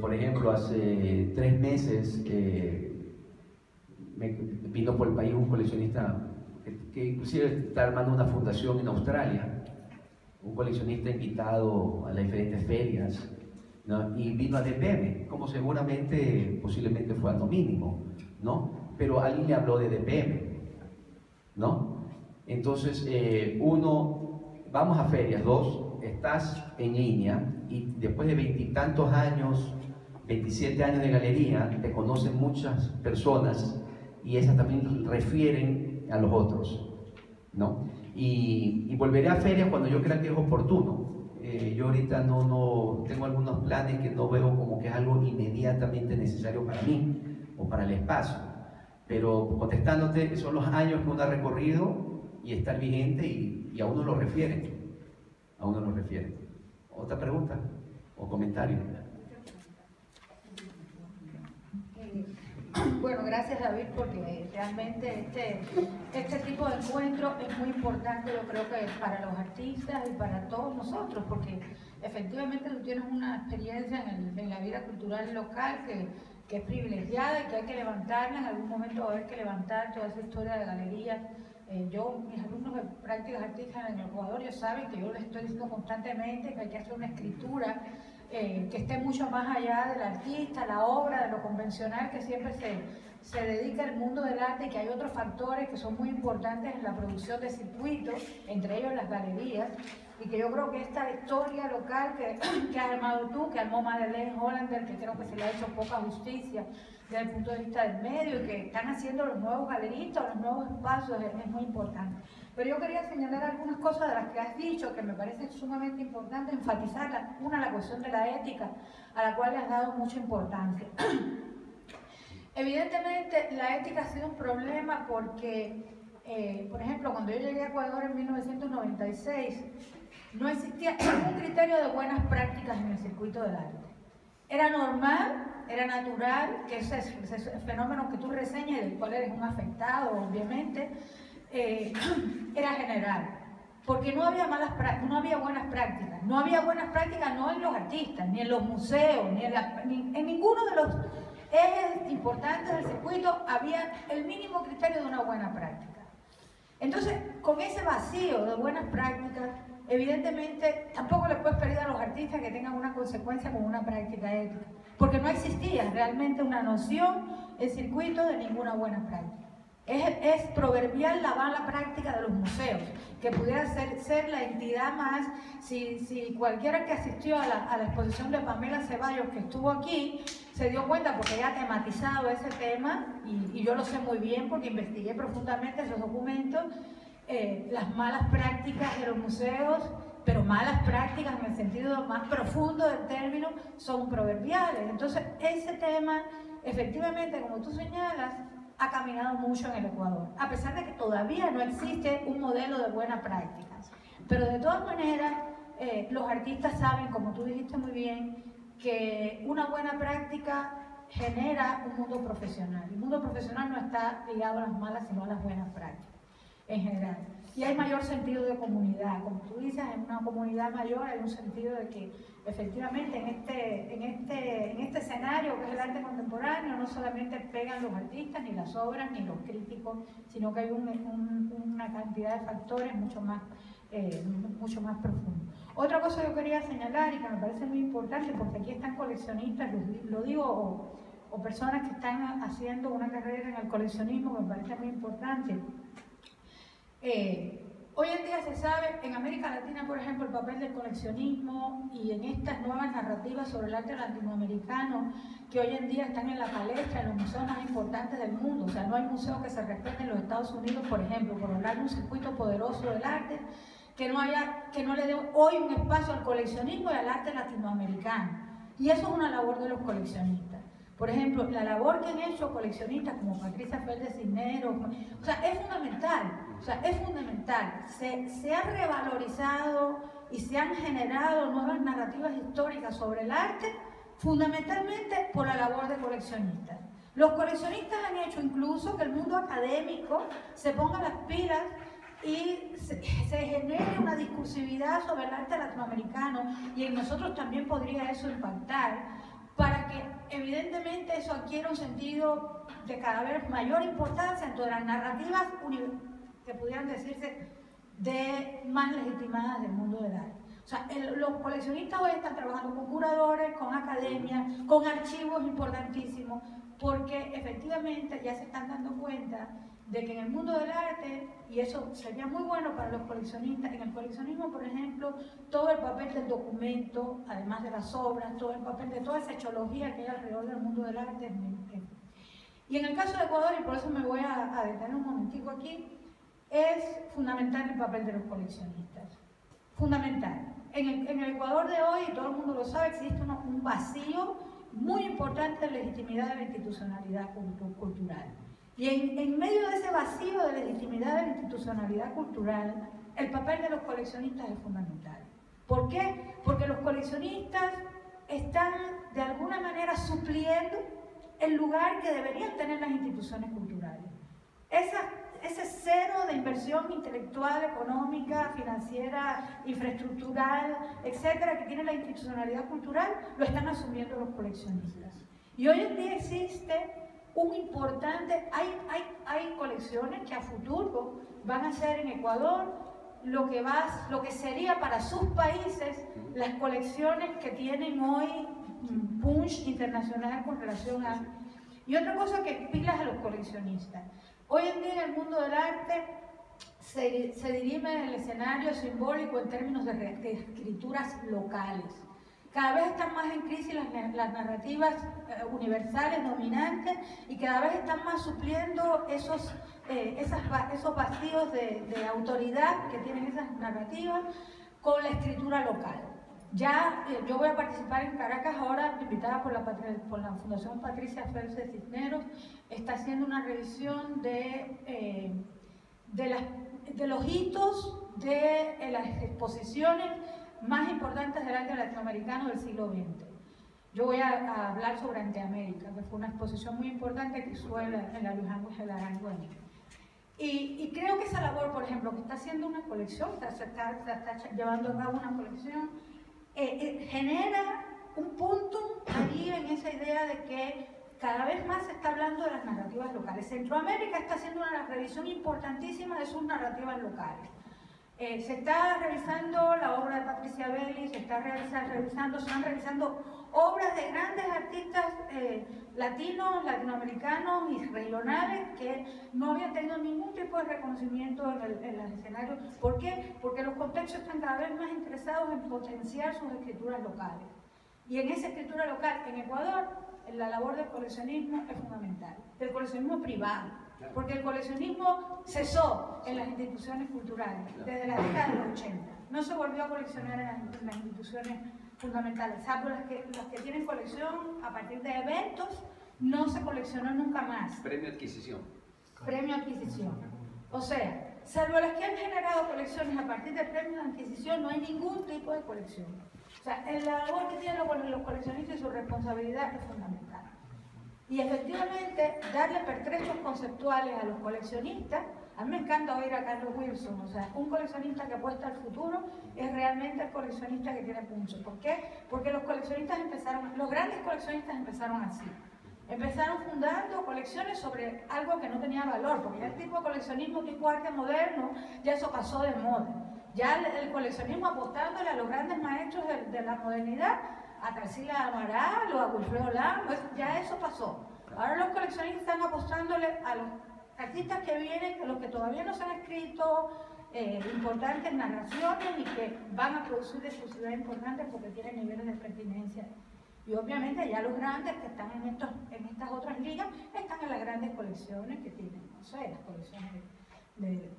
Por ejemplo, hace 3 meses vino por el país un coleccionista que inclusive está armando una fundación en Australia, un coleccionista invitado a las diferentes ferias, ¿no? Y vino a DPM, como seguramente, posiblemente fue algo mínimo, ¿no? Pero alguien le habló de DPM, ¿no? Entonces, vamos a ferias. 2, estás en línea, y después de 20 y tantos años, 27 años de galería, te conocen muchas personas, y esas también refieren a los otros, ¿no? Y volveré a ferias cuando yo crea que es oportuno. Yo ahorita no tengo algunos planes que no veo como que es algo inmediatamente necesario para mí o para el espacio, pero contestándote, son los años que uno ha recorrido y estar vigente, y a uno lo refieren, ¿Otra pregunta o comentario? Bueno, gracias David, porque realmente este tipo de encuentro es muy importante, yo creo que para los artistas y para todos nosotros, porque efectivamente tú tienes una experiencia en la vida cultural local que es privilegiada y que hay que levantarla. En algún momento va a haber que levantar toda esa historia de galerías. Mis alumnos de prácticas artísticas en el Ecuador, ellos saben que yo les estoy diciendo constantemente que hay que hacer una escritura que esté mucho más allá del artista, la obra, de lo convencional que siempre se dedica al mundo del arte, y que hay otros factores que son muy importantes en la producción de circuitos, entre ellos las galerías, y que yo creo que esta historia local que has armado tú, que armó Madeleine Hollander, que creo que se le ha hecho poca justicia desde el punto de vista del medio, y que están haciendo los nuevos galeristas, los nuevos espacios, es muy importante. Pero yo quería señalar algunas cosas de las que has dicho que me parece sumamente importante enfatizar. Una, la cuestión de la ética, a la cual le has dado mucha importancia. Evidentemente, la ética ha sido un problema porque, por ejemplo, cuando yo llegué a Ecuador en 1996, no existía ningún criterio de buenas prácticas en el circuito del arte. Era normal, era natural que ese fenómeno que tú reseñas, del cual eres un afectado, obviamente, era general, porque no había buenas prácticas. No había buenas prácticas no en los artistas, ni en los museos, ni en ninguno de los ejes importantes del circuito había el mínimo criterio de una buena práctica. Entonces, con ese vacío de buenas prácticas, evidentemente tampoco le puedes pedir a los artistas que tengan una consecuencia con una práctica ética, porque no existía realmente una noción en circuito de ninguna buena práctica. Es proverbial la mala práctica de los museos, que pudiera ser la entidad más. Si cualquiera que asistió a la exposición de Pamela Ceballos, que estuvo aquí, se dio cuenta, porque ella ha tematizado ese tema, y yo lo sé muy bien porque investigué profundamente esos documentos, las malas prácticas de los museos, pero malas prácticas en el sentido más profundo del término, son proverbiales. Entonces, ese tema, efectivamente, como tú señalas, ha caminado mucho en el Ecuador, a pesar de que todavía no existe un modelo de buena práctica. Pero de todas maneras, los artistas saben, como tú dijiste muy bien, que una buena práctica genera un mundo profesional. El mundo profesional no está ligado a las malas, sino a las buenas prácticas, en general. Y hay mayor sentido de comunidad. Como tú dices, en una comunidad mayor hay un sentido de que efectivamente en este escenario que es el arte contemporáneo no solamente pegan los artistas, ni las obras, ni los críticos, sino que hay una cantidad de factores mucho más profundos. Otra cosa que yo quería señalar y que me parece muy importante, porque aquí están coleccionistas, lo digo, o personas que están haciendo una carrera en el coleccionismo, que me parece muy importante. Hoy en día se sabe, en América Latina, por ejemplo, el papel del coleccionismo y en estas nuevas narrativas sobre el arte latinoamericano que hoy en día están en la palestra en los museos más importantes del mundo. O sea, no hay museo que se respete en los Estados Unidos, por ejemplo, por hablar de un circuito poderoso del arte, que no le dé hoy un espacio al coleccionismo y al arte latinoamericano. Y eso es una labor de los coleccionistas. Por ejemplo, la labor que han hecho coleccionistas como Patricia Félix Cisneros, o sea, es fundamental. O sea, es fundamental. Se ha revalorizado y se han generado nuevas narrativas históricas sobre el arte, fundamentalmente por la labor de coleccionistas. Los coleccionistas han hecho incluso que el mundo académico se ponga las pilas y se genere una discursividad sobre el arte latinoamericano, y en nosotros también podría eso impactar, para que evidentemente eso adquiera un sentido de cada vez mayor importancia en todas las narrativas que pudieran decirse de más legitimadas del mundo del arte. O sea, los coleccionistas hoy están trabajando con curadores, con academias, con archivos importantísimos, porque efectivamente ya se están dando cuenta de que en el mundo del arte, y eso sería muy bueno para los coleccionistas, en el coleccionismo, por ejemplo, todo el papel del documento, además de las obras, todo el papel de toda esa echología que hay alrededor del mundo del arte. Y en el caso de Ecuador, y por eso me voy a detener un momentico aquí, es fundamental el papel de los coleccionistas. Fundamental. En el Ecuador de hoy, y todo el mundo lo sabe, existe un vacío muy importante de legitimidad de la institucionalidad cultural. Y en medio de ese vacío de legitimidad de la institucionalidad cultural, el papel de los coleccionistas es fundamental. ¿Por qué? Porque los coleccionistas están de alguna manera supliendo el lugar que deberían tener las instituciones culturales. Ese cero de inversión intelectual, económica, financiera, infraestructural, etcétera, que tiene la institucionalidad cultural, lo están asumiendo los coleccionistas. Y hoy en día existe un importante, hay colecciones que a futuro van a ser en Ecuador lo que sería para sus países las colecciones que tienen hoy punch internacional con relación a... Y otra cosa que pilas a los coleccionistas. Hoy en día en el mundo del arte se dirime el escenario simbólico en términos de escrituras locales. Cada vez están más en crisis las narrativas universales dominantes y cada vez están más supliendo esos vacíos de autoridad que tienen esas narrativas con la escritura local. Ya yo voy a participar en Caracas ahora, invitada por la Fundación Patricia Félix Cisneros. Está haciendo una revisión de los hitos de las exposiciones más importantes del arte latinoamericano del siglo XX. Yo voy a hablar sobre Anteamérica, que fue una exposición muy importante que hizo en la Luis Ángel Arango. Y creo que esa labor, por ejemplo, que está haciendo una colección, se está llevando a cabo una colección, genera un punto ahí en esa idea de que cada vez más se está hablando de las narrativas locales. Centroamérica está haciendo una revisión importantísima de sus narrativas locales. Se está revisando la obra de Patricia Belli, se están revisando obras de grandes artistas latinos, latinoamericanos y regionales que no habían tenido ningún tipo de reconocimiento en los escenarios. ¿Por qué? Porque los contextos están cada vez más interesados en potenciar sus escrituras locales. Y en esa escritura local, en Ecuador, la labor del coleccionismo es fundamental, del coleccionismo privado. Porque el coleccionismo cesó en las instituciones culturales desde la década de los 80. No se volvió a coleccionar en las instituciones fundamentales, salvo las que tienen colección a partir de eventos, no se coleccionó nunca más. Premio adquisición. Premio adquisición. O sea, salvo las que han generado colecciones a partir de premios de adquisición, no hay ningún tipo de colección. O sea, la labor que tienen los coleccionistas y su responsabilidad es fundamental. Y efectivamente, darle pertrechos conceptuales a los coleccionistas. A mí me encanta oír a Carlos Wilson, o sea, un coleccionista que apuesta al futuro es realmente el coleccionista que tiene punch. ¿Por qué? Porque los coleccionistas los grandes coleccionistas empezaron así. Empezaron fundando colecciones sobre algo que no tenía valor, porque ya el tipo de coleccionismo tipo arte moderno, ya eso pasó de moda. Ya el coleccionismo apostándole a los grandes maestros de la modernidad, a Tarsila Amaral o a Wilfredo Lam, pues ya eso pasó. Ahora los coleccionistas están apostándole a los artistas que vienen, los que todavía no se han escrito importantes narraciones y que van a producir exclusividad importantes porque tienen niveles de pertinencia. Y obviamente ya los grandes que están en estas otras ligas están en las grandes colecciones que tienen, no sé, las colecciones del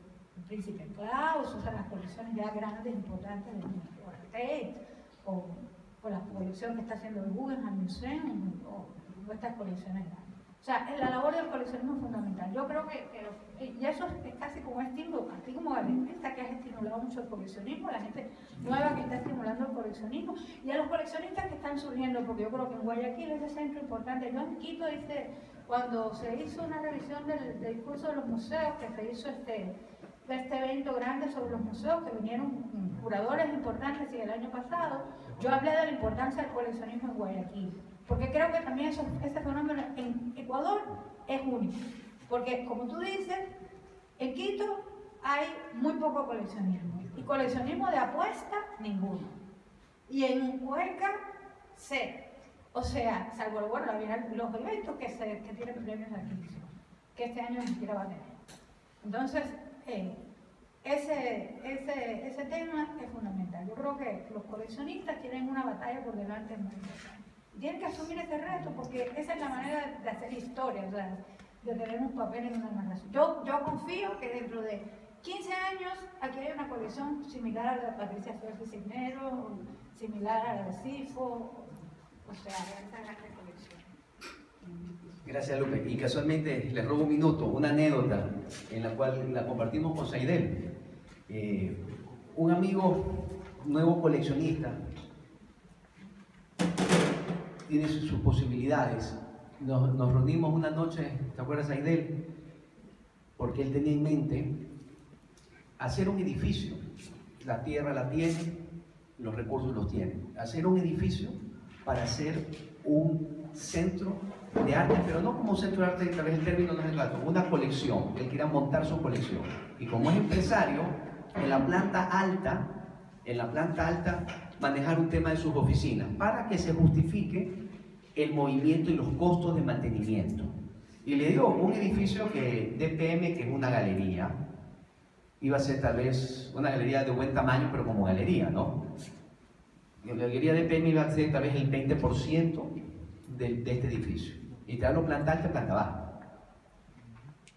Príncipe Claus, o sea, las colecciones ya grandes, importantes de Tate, o la colección que está haciendo el Guggenheim Museum, o estas colecciones grandes. O sea, la labor del coleccionismo es fundamental. Yo creo y eso es casi como un estímulo, así como Galerista, que has estimulado mucho el coleccionismo, la gente nueva que está estimulando el coleccionismo, y a los coleccionistas que están surgiendo, porque yo creo que en Guayaquil es ese centro importante. Yo en Quito hice, cuando se hizo una revisión del discurso de los museos, que se hizo este evento grande sobre los museos, que vinieron curadores importantes, y el año pasado, yo hablé de la importancia del coleccionismo en Guayaquil. Porque creo que también ese fenómeno en Ecuador es único. Porque, como tú dices, en Quito hay muy poco coleccionismo. Y coleccionismo de apuesta, ninguno. Y en Cuenca, cero. O sea, salvo los eventos que tienen premios de adquisición, que este año ni siquiera va a tener. Entonces, ese tema es fundamental. Yo creo que los coleccionistas tienen una batalla por delante muy importante. Tienen que asumir ese reto porque esa es la manera de hacer historia, o sea, de tener un papel en una narración. Yo confío que dentro de 15 años aquí hay una colección similar a la de Patricia Suárez Cisneros, similar a la de Sifo, o sea, esa gran colección. Gracias, Lupe. Y casualmente les robo un minuto, una anécdota en la cual la compartimos con Saidel. Un amigo nuevo coleccionista tiene sus posibilidades. Nos reunimos una noche, ¿te acuerdas, Saidel? Porque él tenía en mente hacer un edificio. La tierra la tiene, los recursos los tiene. Hacer un edificio para hacer un centro de arte, pero no como un centro de arte, tal vez el término no es exacto, una colección. Él quería montar su colección. Y como es empresario, en la planta alta, manejar un tema de sus oficinas para que se justifique el movimiento y los costos de mantenimiento. Y le dio un edificio que DPM, que es una galería, iba a ser tal vez una galería de buen tamaño, pero como galería, ¿no? La galería DPM iba a ser tal vez el 20% de este edificio. Y te hablo planta alta, planta baja.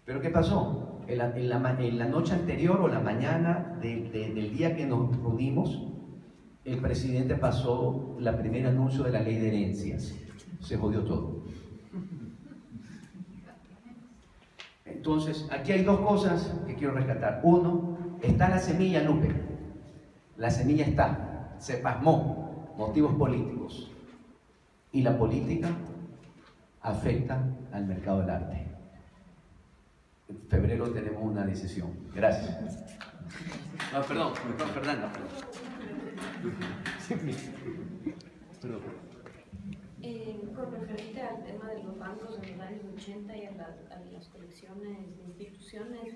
Pero ¿qué pasó? En la noche anterior o la mañana del día que nos reunimos, el presidente pasó el primer anuncio de la ley de herencias. Se jodió todo. Entonces, aquí hay dos cosas que quiero rescatar. Uno, está la semilla, Lupe. La semilla está. Se pasmó. Motivos políticos. Y la política afecta al mercado del arte. En febrero tenemos una decisión. Gracias. No, perdón, Fernanda. Perdón. Con referente al tema de los bancos en los años 80 y a las colecciones de instituciones,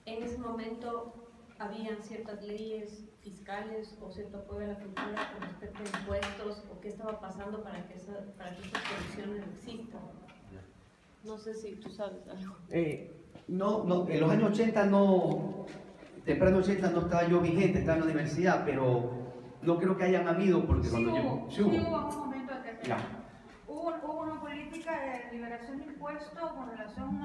en ese momento habían ciertas leyes fiscales o cierto apoyo a la cultura con respecto a impuestos o qué estaba pasando para que esas colecciones existan. No sé si tú sabes algo. No, en los años 80 no, temprano 80 no estaba yo vigente, estaba en la universidad, pero no creo que hayan habido porque cuando llegó... Sí hubo un momento de que ya. Hubo una política de liberación de impuestos con relación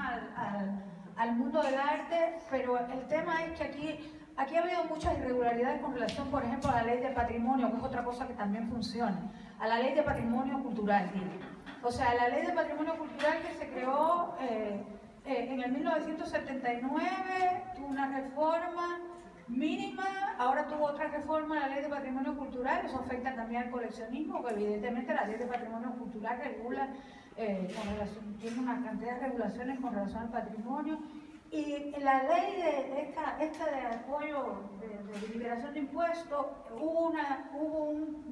al mundo del arte, pero el tema es que aquí ha habido muchas irregularidades con relación, por ejemplo, a la ley de patrimonio, que es otra cosa que también funciona, a la ley de patrimonio cultural. O sea, la ley de patrimonio cultural que se creó en el 1979, tuvo una reforma mínima, ahora tuvo otra reforma a la ley de patrimonio cultural, eso afecta también al coleccionismo, porque evidentemente la ley de patrimonio cultural regula tiene una cantidad de regulaciones con relación al patrimonio. Y en la ley de esta de apoyo de liberación de impuestos,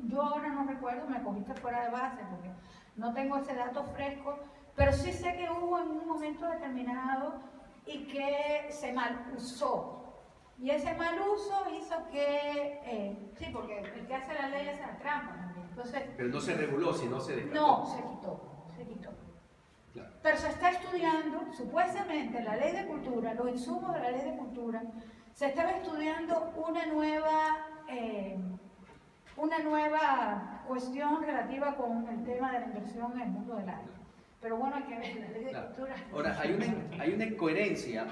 yo ahora no recuerdo, me cogiste fuera de base porque no tengo ese dato fresco, pero sí sé que hubo en un momento determinado y que se mal usó. Y ese mal uso hizo que, sí, porque el que hace la ley hace la trampa también. Entonces, Pero no se reguló, sino se descartó. no, se quitó. Claro. Pero se está estudiando, supuestamente, la ley de cultura, los insumos de la ley de cultura, se estaba estudiando una nueva cuestión relativa con el tema de la inversión en el mundo del arte. Pero bueno, hay que ver la ley de cultura. Ahora, hay una incoherencia.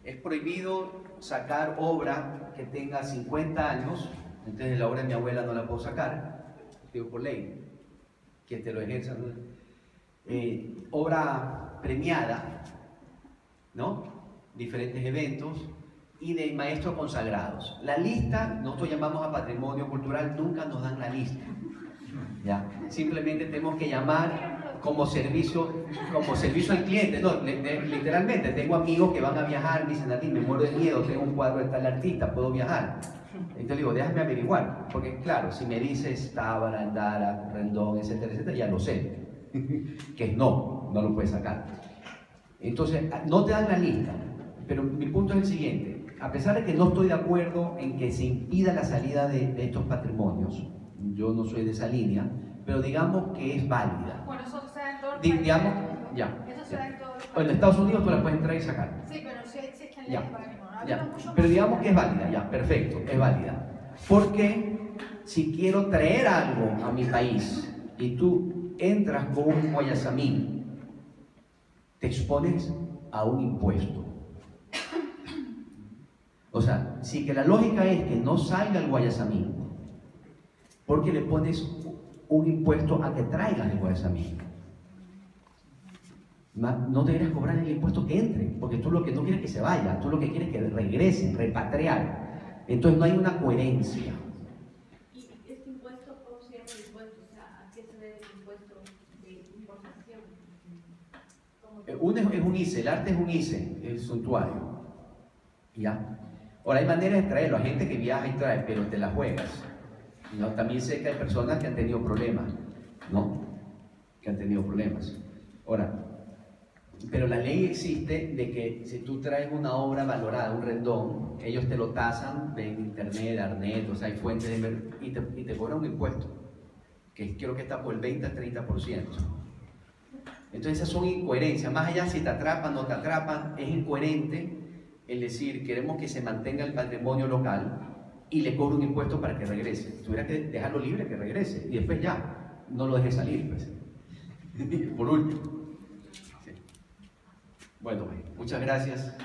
Es prohibido sacar obra que tenga 50 años, entonces la obra de mi abuela no la puedo sacar, digo por ley, que te lo ejerza. Obra premiada, ¿no? Diferentes eventos y de maestros consagrados. La lista, nosotros llamamos a patrimonio cultural, nunca nos dan la lista. ¿Ya? Simplemente tenemos que llamar como servicio al cliente. No, literalmente, tengo amigos que van a viajar, me dicen a ti, me muero de miedo, tengo un cuadro de tal artista, ¿puedo viajar? Entonces digo, déjame averiguar, porque claro, si me dices Tábara, Andara, Rendón, etcétera, etcétera, ya lo sé, que no lo puedes sacar. Entonces, no te dan la lista, pero mi punto es el siguiente, a pesar de que no estoy de acuerdo en que se impida la salida de estos patrimonios, yo no soy de esa línea, pero digamos que es válida. Bueno, eso se da en todo el Digamos, país. ya. Eso se da en todo el país. En Estados Unidos tú la puedes entrar y sacar. Sí, pero sí existen Ya, leyes para que no. ya. Pero digamos que es válida, ya, perfecto, es válida. Porque si quiero traer algo a mi país y tú entras con un guayasamín, te expones a un impuesto. O sea, si que la lógica es que no salga el guayasamín, porque le pones un impuesto a que traigas el guayasamín. No deberías cobrar el impuesto que entre, porque tú lo que no quieres que se vaya, tú lo que quieres es que regrese, repatriar. Entonces no hay una coherencia. ¿Y este impuesto, cómo se llama el impuesto? O sea, ¿a qué se debe el impuesto de importación? Es un ICE, el arte es un ICE, el suntuario. ¿Ya? Ahora hay maneras de traerlo, hay gente que viaja y trae, pero te la juegas. ¿No? También sé que hay personas que han tenido problemas, ¿no? Que han tenido problemas. Ahora, pero la ley existe de que si tú traes una obra valorada, un Rendón, ellos te lo tasan en internet, Arnet, o sea, hay fuentes y te cobran un impuesto, que creo que está por el 20 al 30%. Entonces esas son incoherencias, más allá si te atrapan o no te atrapan, es incoherente el decir, queremos que se mantenga el patrimonio local, y le cobro un impuesto para que regrese. Tuviera que dejarlo libre que regrese y después ya, no lo deje salir, pues. Por último. Sí. Bueno, muchas gracias.